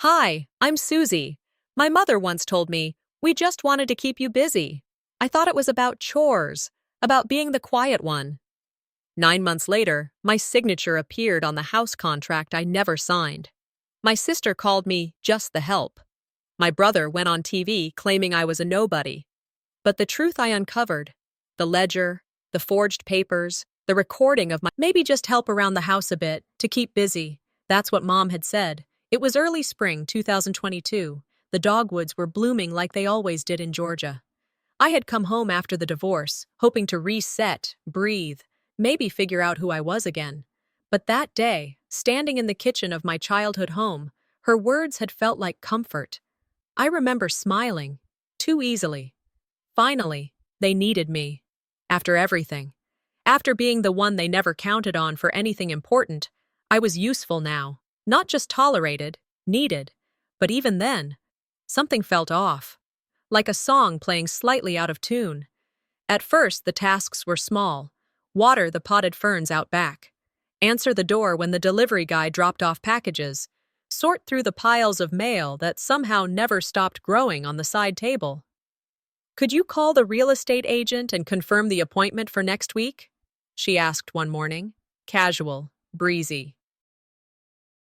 Hi, I'm Susie. My mother once told me, we just wanted to keep you busy. I thought it was about chores, about being the quiet one. 9 months later, my signature appeared on the house contract I never signed. My sister called me just the help. My brother went on TV claiming I was a nobody. But the truth I uncovered, the ledger, the forged papers, the recording of my maybe just help around the house a bit to keep busy. That's what Mom had said. It was early spring 2022. The dogwoods were blooming like they always did in Georgia. I had come home after the divorce, hoping to reset, breathe, maybe figure out who I was again. But that day, standing in the kitchen of my childhood home, her words had felt like comfort. I remember smiling, too easily. Finally, they needed me. After everything. After being the one they never counted on for anything important, I was useful now. Not just tolerated, needed. But even then, something felt off. Like a song playing slightly out of tune. At first, the tasks were small. Water the potted ferns out back. Answer the door when the delivery guy dropped off packages. Sort through the piles of mail that somehow never stopped growing on the side table. "Could you call the real estate agent and confirm the appointment for next week?" she asked one morning. Casual, breezy.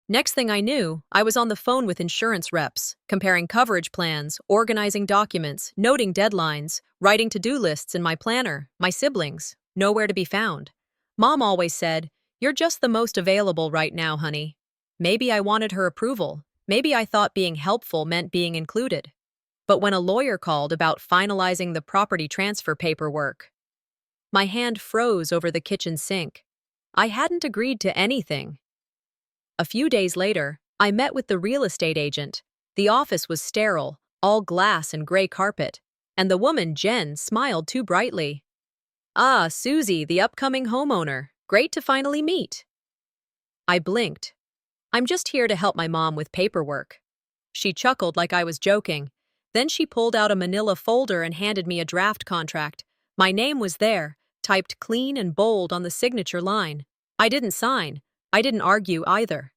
Next thing I knew, I was on the phone with insurance reps, comparing coverage plans, organizing documents, noting deadlines, writing to-do lists in my planner, my siblings, nowhere to be found. Mom always said, "You're just the most available right now, honey." Maybe I wanted her approval. Maybe I thought being helpful meant being included. But when a lawyer called about finalizing the property transfer paperwork, my hand froze over the kitchen sink. I hadn't agreed to anything. A few days later, I met with the real estate agent. The office was sterile, all glass and gray carpet, and the woman, Jen, smiled too brightly. "Ah, Susie, the upcoming homeowner. Great to finally meet." I blinked. "I'm just here to help my mom with paperwork." She chuckled like I was joking. Then she pulled out a manila folder and handed me a draft contract. My name was there, typed clean and bold on the signature line. I didn't sign. I didn't argue either.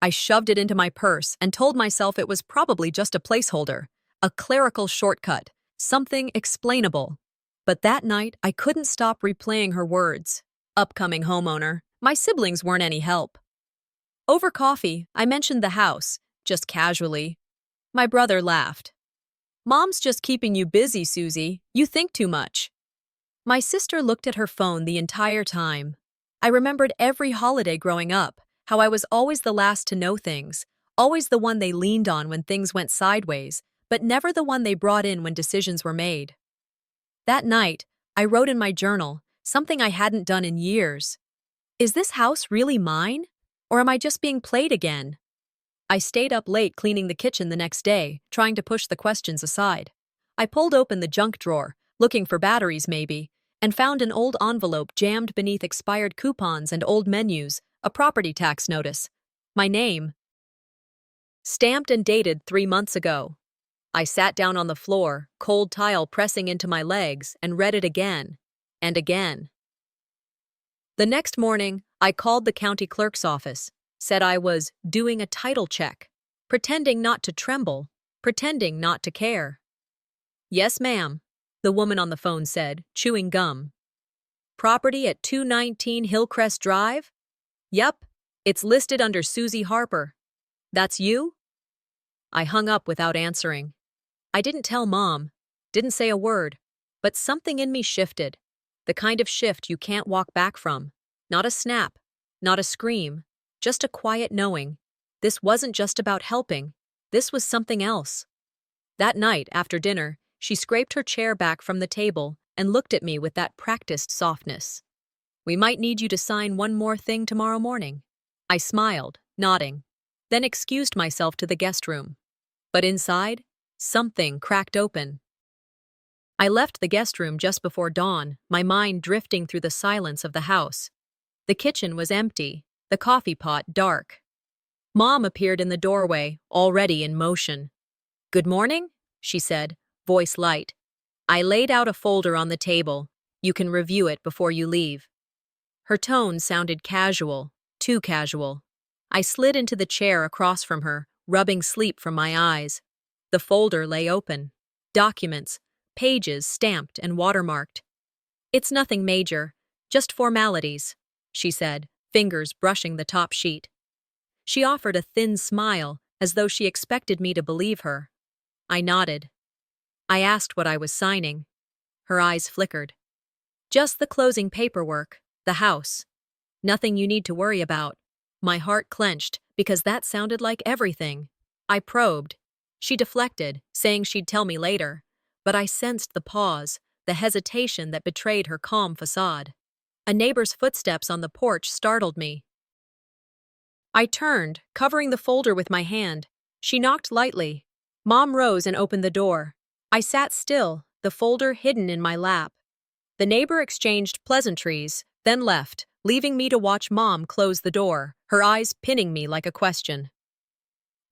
I shoved it into my purse and told myself it was probably just a placeholder, a clerical shortcut, something explainable. But that night, I couldn't stop replaying her words. Upcoming homeowner. My siblings weren't any help. Over coffee, I mentioned the house, just casually. My brother laughed. "Mom's just keeping you busy, Susie. You think too much." My sister looked at her phone the entire time. I remembered every holiday growing up, how I was always the last to know things, always the one they leaned on when things went sideways, but never the one they brought in when decisions were made. That night, I wrote in my journal, something I hadn't done in years. Is this house really mine? Or am I just being played again? I stayed up late cleaning the kitchen the next day, trying to push the questions aside. I pulled open the junk drawer, looking for batteries maybe, and found an old envelope jammed beneath expired coupons and old menus, a property tax notice. My name. Stamped and dated 3 months ago. I sat down on the floor, cold tile pressing into my legs, and read it again. And again. The next morning, I called the county clerk's office, said I was doing a title check, pretending not to tremble, pretending not to care. "Yes, ma'am," the woman on the phone said, chewing gum. "Property at 219 Hillcrest Drive?" "Yup, it's listed under Susie Harper." "That's you?" I hung up without answering. I didn't tell Mom, didn't say a word, but something in me shifted, the kind of shift you can't walk back from. Not a snap, not a scream, just a quiet knowing. This wasn't just about helping, this was something else. That night, after dinner, she scraped her chair back from the table and looked at me with that practiced softness. "We might need you to sign one more thing tomorrow morning." I smiled, nodding, then excused myself to the guest room. But inside, something cracked open. I left the guest room just before dawn, my mind drifting through the silence of the house. The kitchen was empty, the coffee pot dark. Mom appeared in the doorway, already in motion. "Good morning," she said, voice light. I laid out a folder on the table. "You can review it before you leave." Her tone sounded casual, too casual. I slid into the chair across from her, rubbing sleep from my eyes. The folder lay open. Documents, pages stamped and watermarked. "It's nothing major, just formalities," she said, fingers brushing the top sheet. She offered a thin smile, as though she expected me to believe her. I nodded. I asked what I was signing. Her eyes flickered. "Just the closing paperwork, the house. Nothing you need to worry about." My heart clenched, because that sounded like everything. I probed. She deflected, saying she'd tell me later. But I sensed the pause, the hesitation that betrayed her calm facade. A neighbor's footsteps on the porch startled me. I turned, covering the folder with my hand. She knocked lightly. Mom rose and opened the door. I sat still, the folder hidden in my lap. The neighbor exchanged pleasantries, then left, leaving me to watch Mom close the door, her eyes pinning me like a question.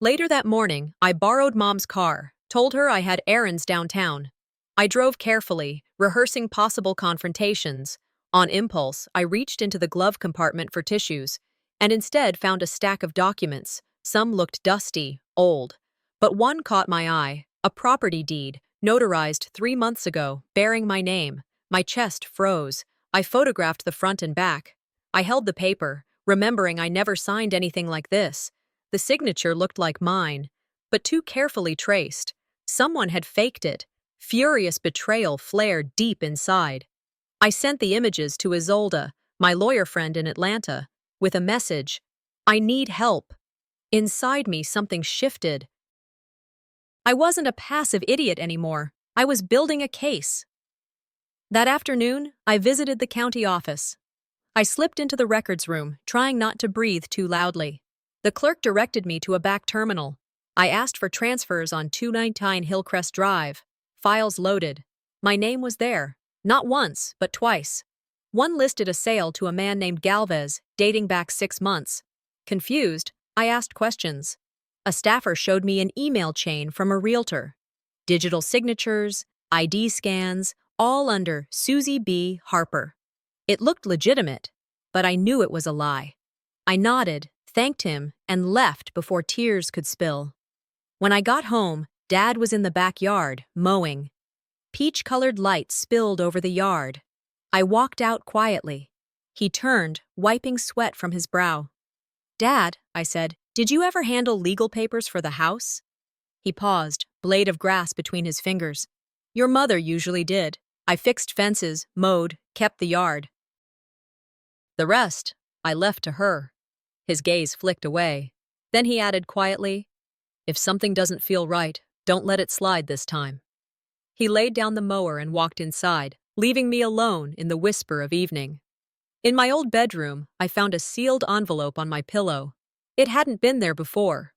Later that morning, I borrowed Mom's car, told her I had errands downtown. I drove carefully, rehearsing possible confrontations. On impulse, I reached into the glove compartment for tissues, and instead found a stack of documents. Some looked dusty, old. But one caught my eye, a property deed, notarized 3 months ago, bearing my name. My chest froze. I photographed the front and back. I held the paper, remembering I never signed anything like this. The signature looked like mine, but too carefully traced. Someone had faked it. Furious betrayal flared deep inside. I sent the images to Isolde, my lawyer friend in Atlanta, with a message: "I need help." Inside me, something shifted. I wasn't a passive idiot anymore. I was building a case. That afternoon, I visited the county office. I slipped into the records room, trying not to breathe too loudly. The clerk directed me to a back terminal. I asked for transfers on 299 Hillcrest Drive. Files loaded. My name was there, not once, but twice. One listed a sale to a man named Galvez, dating back 6 months. Confused, I asked questions. A staffer showed me an email chain from a realtor. Digital signatures, ID scans, all under Susie B. Harper. It looked legitimate, but I knew it was a lie. I nodded, thanked him, and left before tears could spill. When I got home, Dad was in the backyard, mowing. Peach-colored light spilled over the yard. I walked out quietly. He turned, wiping sweat from his brow. "Dad," I said, "did you ever handle legal papers for the house?" He paused, blade of grass between his fingers. "Your mother usually did. I fixed fences, mowed, kept the yard. The rest, I left to her." His gaze flicked away. Then he added quietly, "If something doesn't feel right, don't let it slide this time." He laid down the mower and walked inside, leaving me alone in the whisper of evening. In my old bedroom, I found a sealed envelope on my pillow. It hadn't been there before.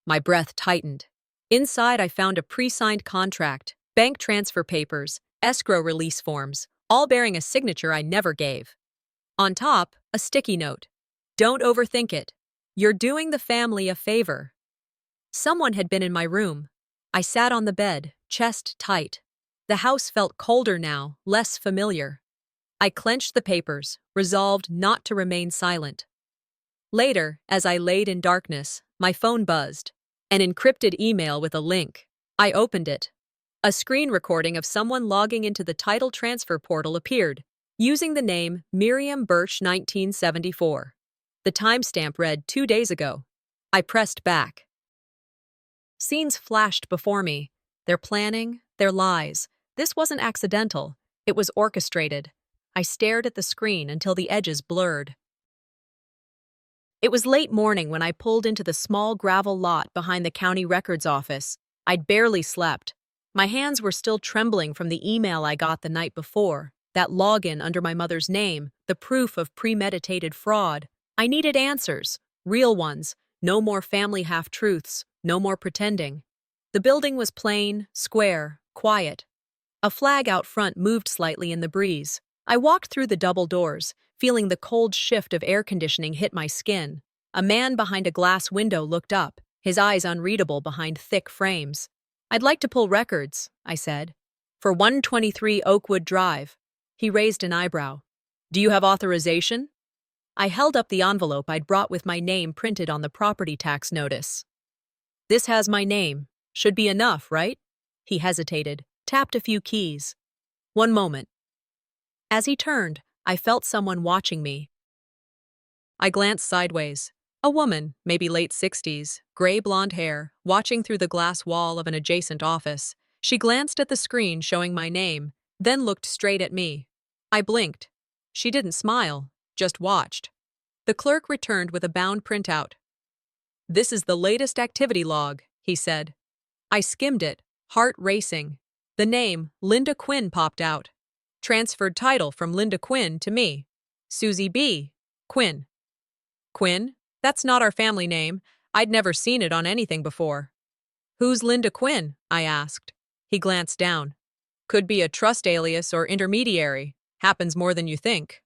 My breath tightened. Inside, I found a pre-signed contract, bank transfer papers, escrow release forms, all bearing a signature I never gave. On top, a sticky note. "Don't overthink it. You're doing the family a favor." Someone had been in my room. I sat on the bed, chest tight. The house felt colder now, less familiar. I clenched the papers, resolved not to remain silent. Later, as I laid in darkness, my phone buzzed. An encrypted email with a link. I opened it. A screen recording of someone logging into the title transfer portal appeared, using the name Miriam Birch 1974. The timestamp read 2 days ago. I pressed back. Scenes flashed before me. Their planning, their lies. This wasn't accidental. It was orchestrated. I stared at the screen until the edges blurred. It was late morning when I pulled into the small gravel lot behind the county records office. I'd barely slept. My hands were still trembling from the email I got the night before, that login under my mother's name, the proof of premeditated fraud. I needed answers, real ones, no more family half-truths, no more pretending. The building was plain, square, quiet. A flag out front moved slightly in the breeze. I walked through the double doors, feeling the cold shift of air conditioning hit my skin. A man behind a glass window looked up, his eyes unreadable behind thick frames. "I'd like to pull records," I said. "For 123 Oakwood Drive." He raised an eyebrow. "Do you have authorization?" I held up the envelope I'd brought with my name printed on the property tax notice. This has my name. Should be enough, right? He hesitated, tapped a few keys. One moment. As he turned, I felt someone watching me. I glanced sideways. A woman, maybe late 60s, gray blonde hair, watching through the glass wall of an adjacent office. She glanced at the screen showing my name, then looked straight at me. I blinked. She didn't smile, just watched. The clerk returned with a bound printout. This is the latest activity log, he said. I skimmed it, heart racing. The name, Linda Quinn, popped out. Transferred title from Linda Quinn to me. Susie B. Quinn. Quinn? That's not our family name. I'd never seen it on anything before. Who's Linda Quinn? I asked. He glanced down. Could be a trust alias or intermediary. Happens more than you think.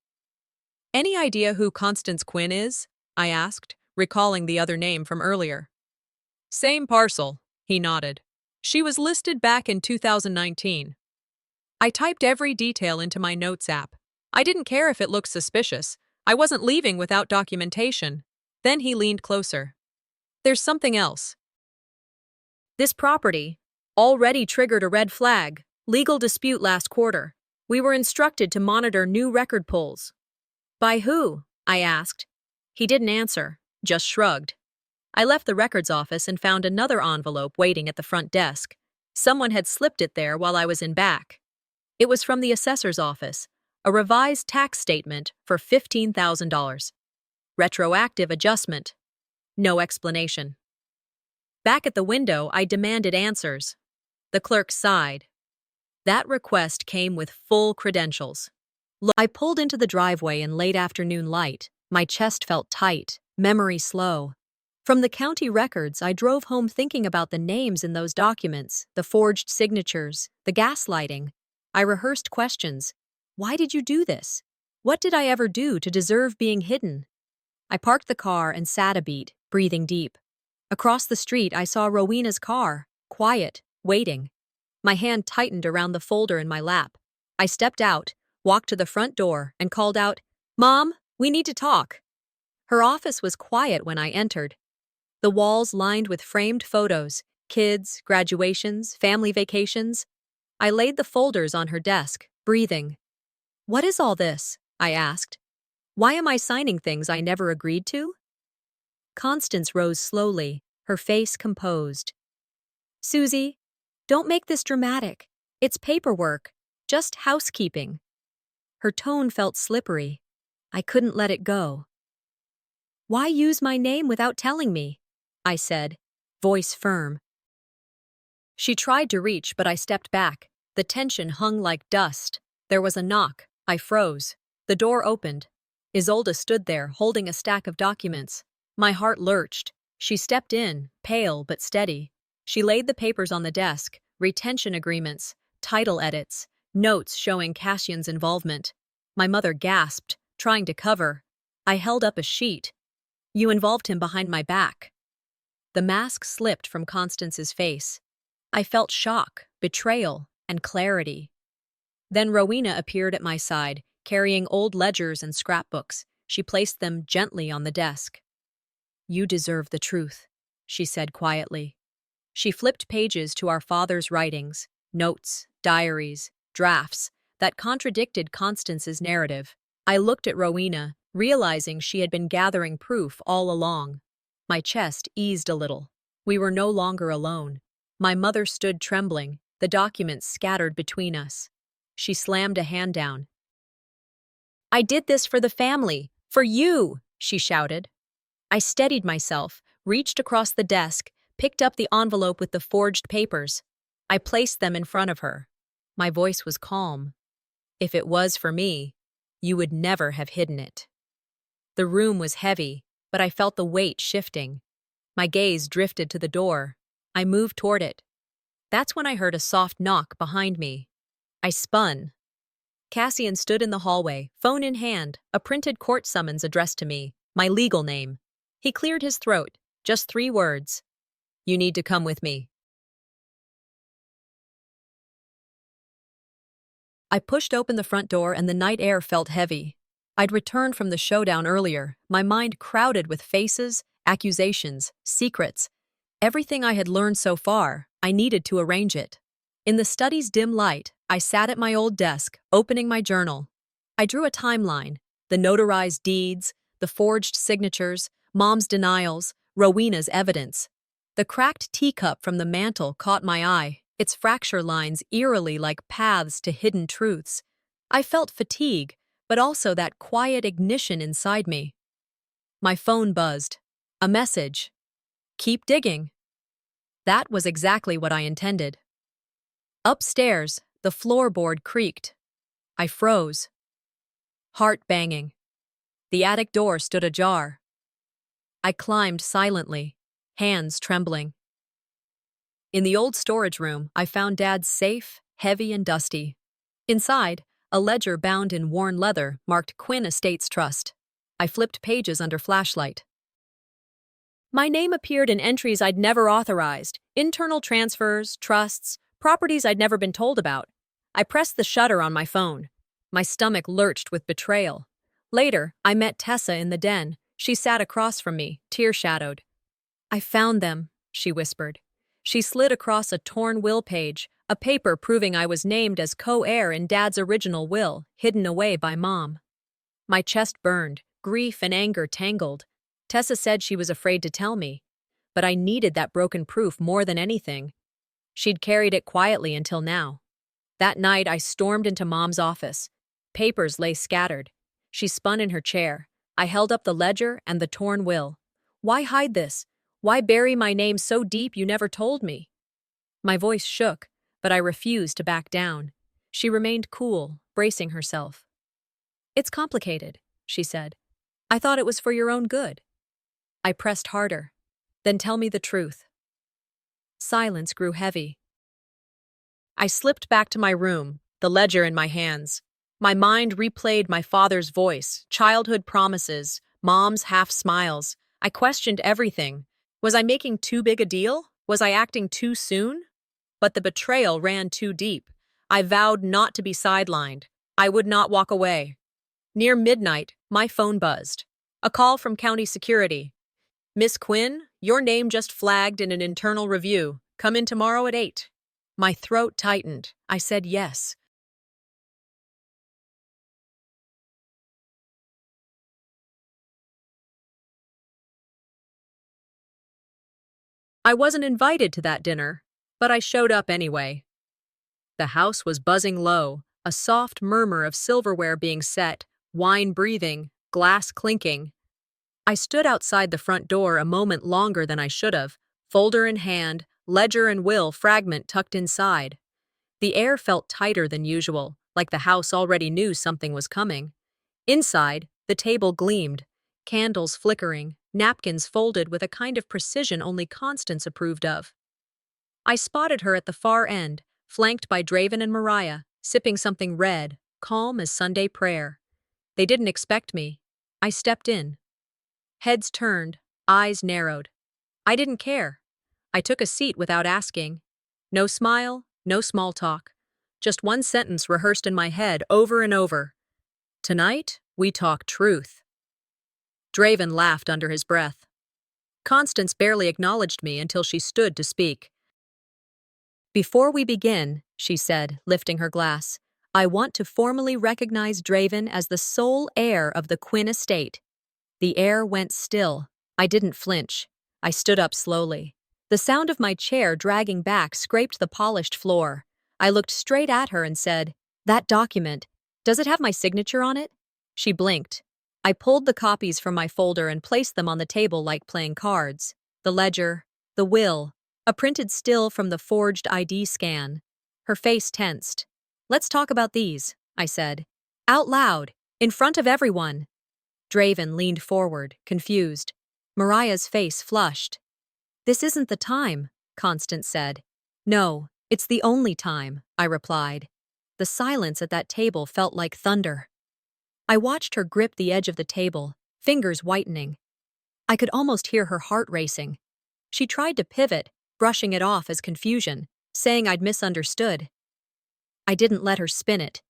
Any idea who Constance Quinn is? I asked, recalling the other name from earlier. Same parcel, he nodded. She was listed back in 2019. I typed every detail into my notes app. I didn't care if it looked suspicious. I wasn't leaving without documentation. Then he leaned closer. There's something else. This property already triggered a red flag, legal dispute last quarter. We were instructed to monitor new record pulls. By who? I asked. He didn't answer, just shrugged. I left the records office and found another envelope waiting at the front desk. Someone had slipped it there while I was in back. It was from the assessor's office, a revised tax statement for $15,000. Retroactive adjustment. No explanation. Back at the window, I demanded answers. The clerk sighed. That request came with full credentials. I pulled into the driveway in late afternoon light. My chest felt tight, memory slow. From the county records, I drove home thinking about the names in those documents, the forged signatures, the gaslighting. I rehearsed questions. Why did you do this? What did I ever do to deserve being hidden? I parked the car and sat a beat, breathing deep. Across the street, I saw Rowena's car, quiet, waiting. My hand tightened around the folder in my lap. I stepped out, walked to the front door, and called out, "Mom, we need to talk." Her office was quiet when I entered. The walls lined with framed photos, kids, graduations, family vacations. I laid the folders on her desk, breathing. "What is all this?" I asked. "Why am I signing things I never agreed to?" Constance rose slowly, her face composed. "Susie, don't make this dramatic. It's paperwork, just housekeeping." Her tone felt slippery. I couldn't let it go. "Why use my name without telling me?" I said, voice firm. She tried to reach, but I stepped back. The tension hung like dust. There was a knock. I froze. The door opened. Isolde stood there, holding a stack of documents. My heart lurched. She stepped in, pale but steady. She laid the papers on the desk, retention agreements, title edits, notes showing Cassian's involvement. My mother gasped, trying to cover. I held up a sheet. "You involved him behind my back." The mask slipped from Constance's face. I felt shock, betrayal, and clarity. Then Rowena appeared at my side, carrying old ledgers and scrapbooks. She placed them gently on the desk. "You deserve the truth," she said quietly. She flipped pages to our father's writings, notes, diaries, drafts, that contradicted Constance's narrative. I looked at Rowena, realizing she had been gathering proof all along. My chest eased a little. We were no longer alone. My mother stood trembling, the documents scattered between us. She slammed a hand down. "I did this for the family, for you," she shouted. I steadied myself, reached across the desk, picked up the envelope with the forged papers. I placed them in front of her. My voice was calm. "If it was for me, you would never have hidden it." The room was heavy, but I felt the weight shifting. My gaze drifted to the door. I moved toward it. That's when I heard a soft knock behind me. I spun. Cassian stood in the hallway, phone in hand, a printed court summons addressed to me, my legal name. He cleared his throat, just 3 words. "You need to come with me." I pushed open the front door and the night air felt heavy. I'd returned from the showdown earlier, my mind crowded with faces, accusations, secrets. Everything I had learned so far, I needed to arrange it. In the study's dim light, I sat at my old desk, opening my journal. I drew a timeline, the notarized deeds, the forged signatures, Mom's denials, Rowena's evidence. The cracked teacup from the mantel caught my eye, its fracture lines eerily like paths to hidden truths. I felt fatigue, but also that quiet ignition inside me. My phone buzzed. A message. Keep digging. That was exactly what I intended. Upstairs, the floorboard creaked. I froze. Heart banging. The attic door stood ajar. I climbed silently, hands trembling. In the old storage room, I found Dad's safe, heavy and dusty. Inside, a ledger bound in worn leather marked Quinn Estates Trust. I flipped pages under flashlight. My name appeared in entries I'd never authorized, internal transfers, trusts, properties I'd never been told about. I pressed the shutter on my phone. My stomach lurched with betrayal. Later, I met Tessa in the den. She sat across from me, tear-shadowed. I found them, she whispered. She slid across a torn will page, a paper proving I was named as co-heir in Dad's original will, hidden away by Mom. My chest burned, grief and anger tangled. Tessa said she was afraid to tell me, but I needed that broken proof more than anything. She'd carried it quietly until now. That night, I stormed into Mom's office. Papers lay scattered. She spun in her chair. I held up the ledger and the torn will. Why hide this? Why bury my name so deep you never told me? My voice shook, but I refused to back down. She remained cool, bracing herself. It's complicated, she said. I thought it was for your own good. I pressed harder. Then tell me the truth. Silence grew heavy. I slipped back to my room, the ledger in my hands. My mind replayed my father's voice, childhood promises, Mom's half smiles. I questioned everything. Was I making too big a deal? Was I acting too soon? But the betrayal ran too deep. I vowed not to be sidelined. I would not walk away. Near midnight, my phone buzzed. A call from county security. Miss Quinn, your name just flagged in an internal review. Come in tomorrow at 8. My throat tightened. I said yes. I wasn't invited to that dinner, but I showed up anyway. The house was buzzing low, a soft murmur of silverware being set, wine breathing, glass clinking. I stood outside the front door a moment longer than I should have, folder in hand, ledger and will fragment tucked inside. The air felt tighter than usual, like the house already knew something was coming. Inside, the table gleamed, candles flickering, napkins folded with a kind of precision only Constance approved of. I spotted her at the far end, flanked by Draven and Mariah, sipping something red, calm as Sunday prayer. They didn't expect me. I stepped in. Heads turned, eyes narrowed. I didn't care. I took a seat without asking. No smile, no small talk. Just one sentence rehearsed in my head over and over. Tonight, we talk truth. Draven laughed under his breath. Constance barely acknowledged me until she stood to speak. Before we begin, she said, lifting her glass, I want to formally recognize Draven as the sole heir of the Quinn estate. The air went still. I didn't flinch. I stood up slowly. The sound of my chair dragging back scraped the polished floor. I looked straight at her and said, That document, does it have my signature on it? She blinked. I pulled the copies from my folder and placed them on the table like playing cards. The ledger, the will, a printed still from the forged ID scan. Her face tensed. Let's talk about these, I said. Out loud, in front of everyone. Draven leaned forward, confused. Mariah's face flushed. This isn't the time, Constance said. No, it's the only time, I replied. The silence at that table felt like thunder. I watched her grip the edge of the table, fingers whitening. I could almost hear her heart racing. She tried to pivot, brushing it off as confusion, saying I'd misunderstood. I didn't let her spin it.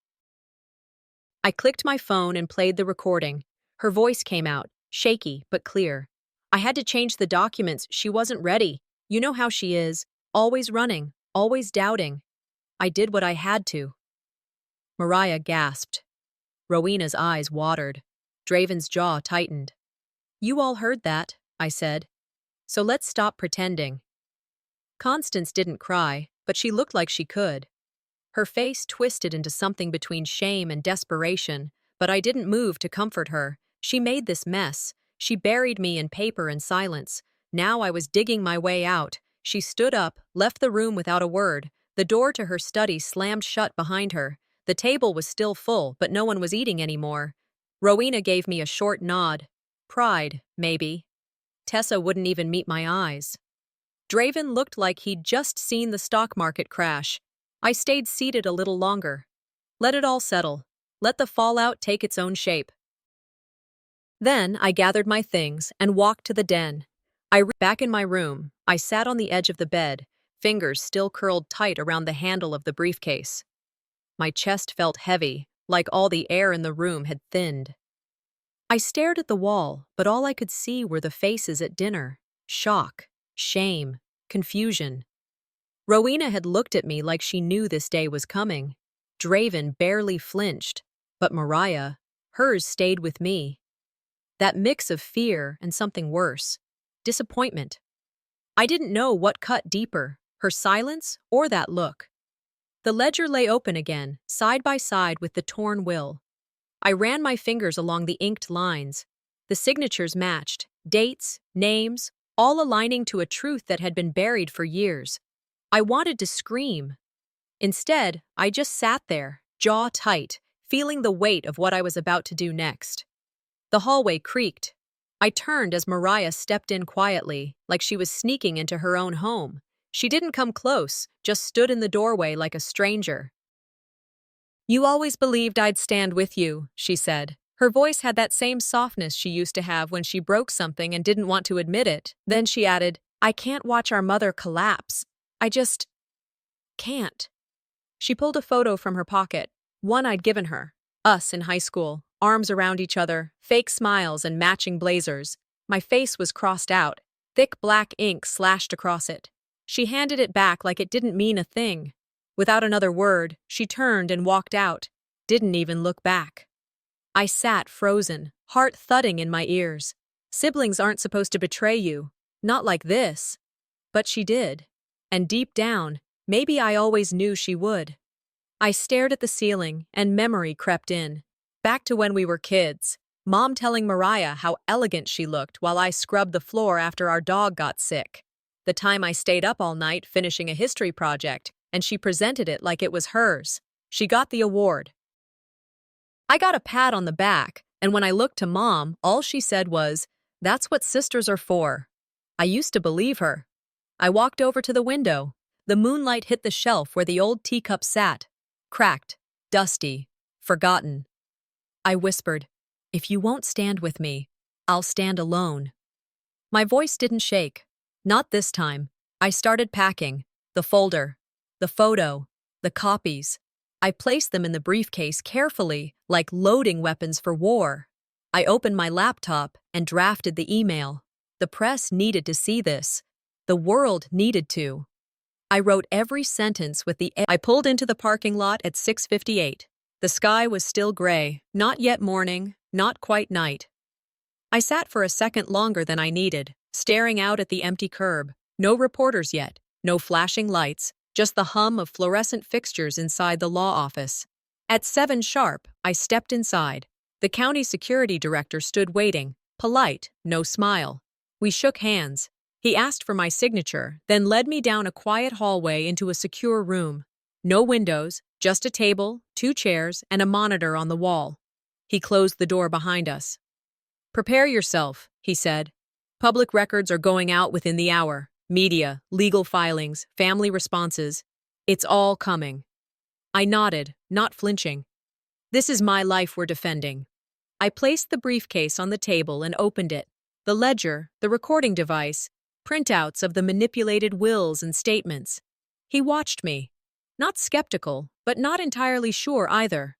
I clicked my phone and played the recording. Her voice came out, shaky but clear. I had to change the documents. She wasn't ready. You know how she is, always running, always doubting. I did what I had to. Mariah gasped. Rowena's eyes watered. Draven's jaw tightened. You all heard that, I said. So let's stop pretending. Constance didn't cry, but she looked like she could. Her face twisted into something between shame and desperation, but I didn't move to comfort her. She made this mess. She buried me in paper and silence. Now I was digging my way out. She stood up, left the room without a word. The door to her study slammed shut behind her. The table was still full, but no one was eating anymore. Rowena gave me a short nod. Pride, maybe. Tessa wouldn't even meet my eyes. Draven looked like he'd just seen the stock market crash. I stayed seated a little longer. Let it all settle. Let the fallout take its own shape. Then I gathered my things and walked to the den. Back in my room, I sat on the edge of the bed, fingers still curled tight around the handle of the briefcase. My chest felt heavy, like all the air in the room had thinned. I stared at the wall, but all I could see were the faces at dinner. Shock, shame, confusion. Rowena had looked at me like she knew this day was coming. Draven barely flinched, but Mariah, hers stayed with me. That mix of fear and something worse, disappointment. I didn't know what cut deeper, her silence or that look. The ledger lay open again, side by side with the torn will. I ran my fingers along the inked lines. The signatures matched, dates, names, all aligning to a truth that had been buried for years. I wanted to scream. Instead, I just sat there, jaw tight, feeling the weight of what I was about to do next. The hallway creaked. I turned as Mariah stepped in quietly, like she was sneaking into her own home. She didn't come close, just stood in the doorway like a stranger. You always believed I'd stand with you, she said. Her voice had that same softness she used to have when she broke something and didn't want to admit it. Then she added, I can't watch our mother collapse. I just can't. She pulled a photo from her pocket, one I'd given her. Us in high school, arms around each other, fake smiles and matching blazers. My face was crossed out, thick black ink slashed across it. She handed it back like it didn't mean a thing. Without another word, she turned and walked out, didn't even look back. I sat frozen, heart thudding in my ears. Siblings aren't supposed to betray you, not like this. But she did. And deep down, maybe I always knew she would. I stared at the ceiling, and memory crept in. Back to when we were kids, Mom telling Mariah how elegant she looked while I scrubbed the floor after our dog got sick. The time I stayed up all night finishing a history project, and she presented it like it was hers. She got the award. I got a pat on the back, and when I looked to Mom, all she said was, "That's what sisters are for." I used to believe her. I walked over to the window. The moonlight hit the shelf where the old teacup sat. Cracked, dusty, forgotten. I whispered, "If you won't stand with me, I'll stand alone." My voice didn't shake. Not this time. I started packing. The folder, the photo, the copies. I placed them in the briefcase carefully, like loading weapons for war. I opened my laptop and drafted the email. The press needed to see this. The world needed to. I wrote every sentence with the... I pulled into the parking lot at 6:58. The sky was still gray, not yet morning, not quite night. I sat for a second longer than I needed, staring out at the empty curb. No reporters yet, no flashing lights, just the hum of fluorescent fixtures inside the law office. At 7 sharp, I stepped inside. The county security director stood waiting, polite, no smile. We shook hands. He asked for my signature, then led me down a quiet hallway into a secure room. No windows, just a table, 2 chairs, and a monitor on the wall. He closed the door behind us. "Prepare yourself," he said. "Public records are going out within the hour. Media, legal filings, family responses. It's all coming." I nodded, not flinching. This is my life we're defending. I placed the briefcase on the table and opened it. The ledger, the recording device, printouts of the manipulated wills and statements. He watched me. Not skeptical, but not entirely sure either.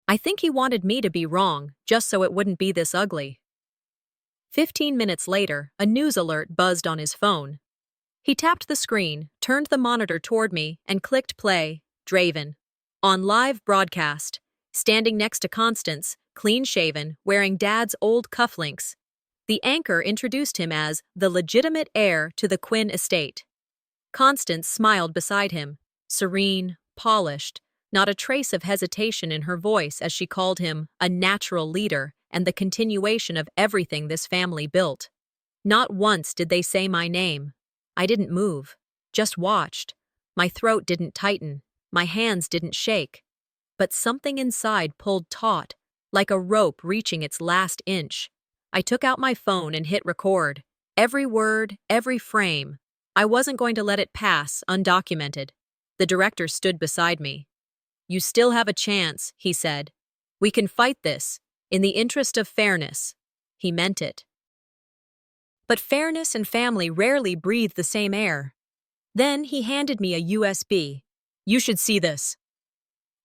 I think he wanted me to be wrong, just so it wouldn't be this ugly. 15 minutes later, a news alert buzzed on his phone. He tapped the screen, turned the monitor toward me, and clicked play. Draven. On live broadcast. Standing next to Constance, clean-shaven, wearing Dad's old cufflinks. The anchor introduced him as the legitimate heir to the Quinn estate. Constance smiled beside him, serene, polished, not a trace of hesitation in her voice as she called him a natural leader and the continuation of everything this family built. Not once did they say my name. I didn't move, just watched. My throat didn't tighten, my hands didn't shake. But something inside pulled taut, like a rope reaching its last inch. I took out my phone and hit record. Every word, every frame. I wasn't going to let it pass undocumented. The director stood beside me. "You still have a chance," he said. "We can fight this, in the interest of fairness." He meant it. But fairness and family rarely breathe the same air. Then he handed me a USB. "You should see this."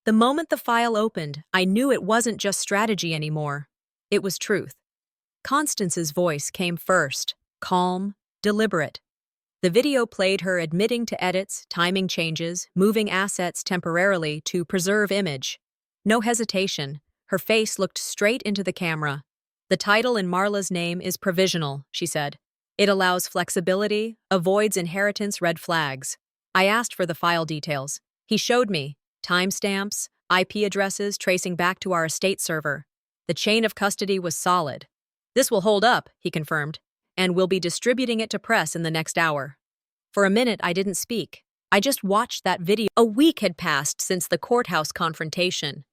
The moment the file opened, I knew it wasn't just strategy anymore. It was truth. Constance's voice came first, calm, deliberate. The video played her admitting to edits, timing changes, moving assets temporarily to preserve image. No hesitation. Her face looked straight into the camera. "The title in Marla's name is provisional," she said. "It allows flexibility, avoids inheritance red flags." I asked for the file details. He showed me timestamps, IP addresses tracing back to our estate server. The chain of custody was solid. "This will hold up," he confirmed, "and we'll be distributing it to press in the next hour." For a minute, I didn't speak. I just watched that video. A week had passed since the courthouse confrontation.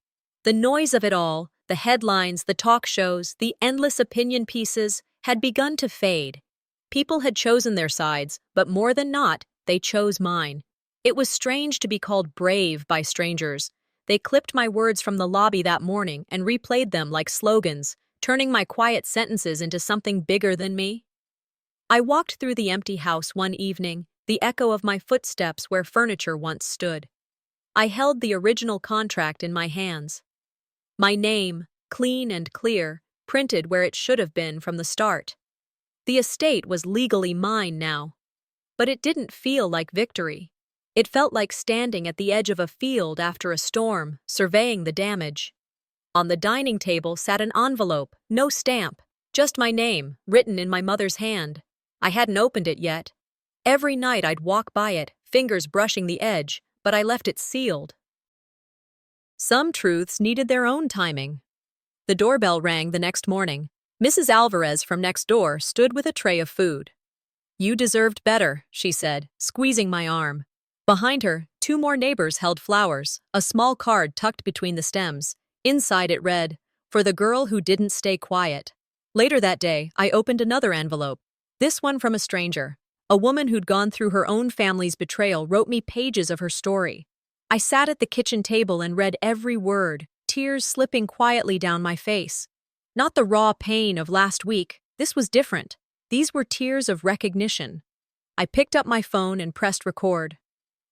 The noise of it all, the headlines, the talk shows, the endless opinion pieces, had begun to fade. People had chosen their sides, but more than not, they chose mine. It was strange to be called brave by strangers. They clipped my words from the lobby that morning and replayed them like slogans, turning my quiet sentences into something bigger than me. I walked through the empty house one evening, the echo of my footsteps where furniture once stood. I held the original contract in my hands. My name, clean and clear, printed where it should have been from the start. The estate was legally mine now. But it didn't feel like victory. It felt like standing at the edge of a field after a storm, surveying the damage. On the dining table sat an envelope, no stamp, just my name, written in my mother's hand. I hadn't opened it yet. Every night I'd walk by it, fingers brushing the edge, but I left it sealed. Some truths needed their own timing. The doorbell rang the next morning. Mrs. Alvarez from next door stood with a tray of food. "You deserved better," she said, squeezing my arm. Behind her, two more neighbors held flowers, a small card tucked between the stems. Inside it read, "For the girl who didn't stay quiet." Later that day, I opened another envelope. This one from a stranger. A woman who'd gone through her own family's betrayal wrote me pages of her story. I sat at the kitchen table and read every word, tears slipping quietly down my face. Not the raw pain of last week. This was different. These were tears of recognition. I picked up my phone and pressed record.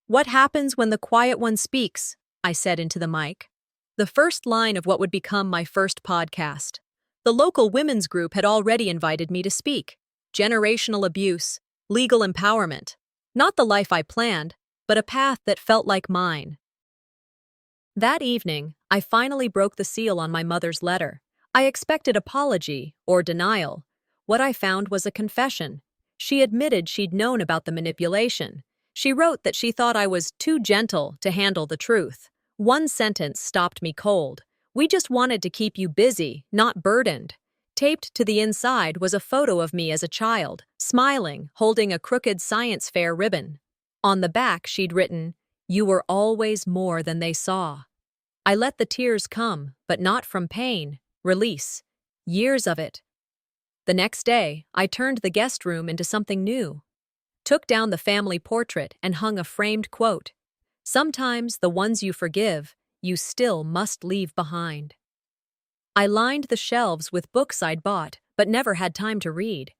"What happens when the quiet one speaks?" I said into the mic. The first line of what would become my first podcast. The local women's group had already invited me to speak. Generational abuse, legal empowerment. Not the life I planned, but a path that felt like mine. That evening, I finally broke the seal on my mother's letter. I expected apology or denial. What I found was a confession. She admitted she'd known about the manipulation. She wrote that she thought I was too gentle to handle the truth. One sentence stopped me cold. "We just wanted to keep you busy, not burdened." Taped to the inside was a photo of me as a child, smiling, holding a crooked science fair ribbon. On the back, she'd written, "You were always more than they saw." I let the tears come, but not from pain, release. Years of it. The next day, I turned the guest room into something new. Took down the family portrait and hung a framed quote. "Sometimes the ones you forgive, you still must leave behind." I lined the shelves with books I'd bought, but never had time to read.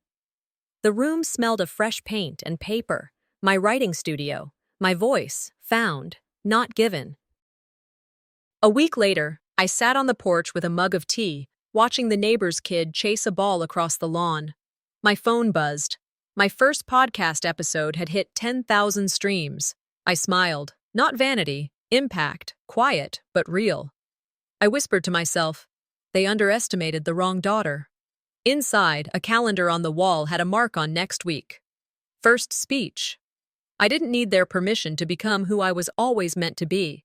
The room smelled of fresh paint and paper, my writing studio, my voice, found, not given. A week later, I sat on the porch with a mug of tea, watching the neighbor's kid chase a ball across the lawn. My phone buzzed. My first podcast episode had hit 10,000 streams. I smiled. Not vanity, impact, quiet, but real. I whispered to myself, they underestimated the wrong daughter. Inside, a calendar on the wall had a mark on next week. First speech. I didn't need their permission to become who I was always meant to be.